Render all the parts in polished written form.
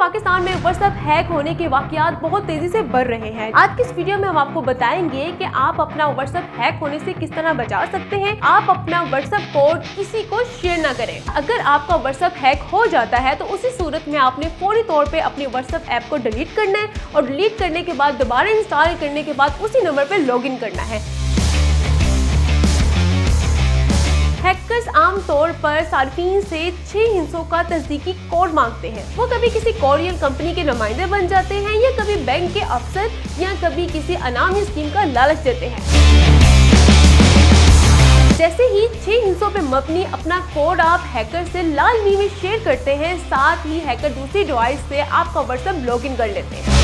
पाकिस्तान में WhatsApp hack होने के वाकयात बहुत तेजी से बढ़ रहे हैं। आज की इस वीडियो में हम आपको बताएंगे कि आप अपना व्हाट्सएप हैक होने से किस तरह बचा सकते हैं। आप अपना व्हाट्सएप कोड किसी को शेयर ना करें। अगर आपका व्हाट्सएप हैक हो जाता है तो उसी सूरत में आपने फौरी तौर पे अपनी व्हाट्सएप ऐप को डिलीट करना है और डिलीट करने के बाद दोबारा इंस्टॉल करने के बाद उसी नंबर पर लॉगिन करना है। हैकर्स आमतौर पर सार्फिन से 6 हिस्सों का तस्दीकी कोड मांगते हैं। वो कभी किसी कोरियर कंपनी के नुमाइंदे बन जाते हैं या कभी बैंक के अफसर या कभी किसी अनामी स्कीम का लालच देते हैं। जैसे ही 6 हिस्सों पे मबनी अपना कोड आप हैकर से लाजमी में शेयर करते हैं, साथ ही हैकर दूसरी डिवाइस से आपका व्हाट्सएप लॉगिन कर लेते हैं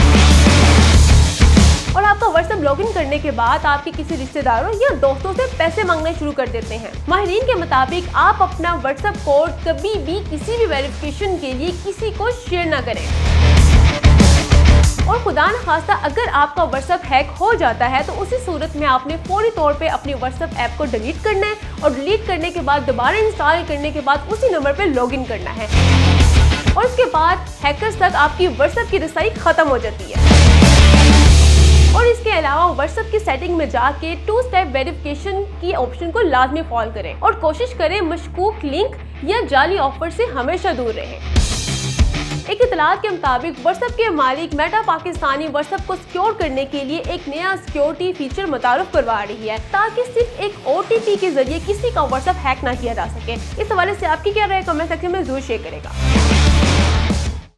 और आपका व्हाट्सएप लॉगिन करने के बाद आपके किसी रिश्तेदारों या दोस्तों से पैसे मांगना शुरू कर देते हैं। माहिरीन के मुताबिक आप अपना व्हाट्सएप कोड कभी भी किसी भी वेरिफिकेशन के लिए किसी को शेयर ना करें। और खुदा न खास्ता अगर आपका व्हाट्सएप हैक हो जाता है तो उसी सूरत में आपने फौरी तौर पे अपनी व्हाट्सएप ऐप को डिलीट करना है और डिलीट करने के बाद दोबारा इंस्टॉल करने के बाद उसी नंबर पर लॉगिन करना है और उसके बाद हैकर्स तक आपकी व्हाट्सएप की रसाई खत्म हो जाती है। और इसके अलावा व्हाट्सएप की सेटिंग में जाके 2 स्टेप वेरिफिकेशन की ऑप्शन को लाजमी फॉलो करें और कोशिश करें मशकूक लिंक या जाली ऑफर से हमेशा दूर रहें। एक इतलात के मुताबिक व्हाट्सएप के मालिक मेटा पाकिस्तानी व्हाट्सएप को सिक्योर करने के लिए एक नया सिक्योरिटी फीचर मुतारुफ करवा रही है ताकि सिर्फ एक OTP के जरिए किसी का व्हाट्सएप हैक ना किया जा सके। इस हवाले से आपकी क्या राय कमेंट सेक्शन में जरूर शेयर करेगा।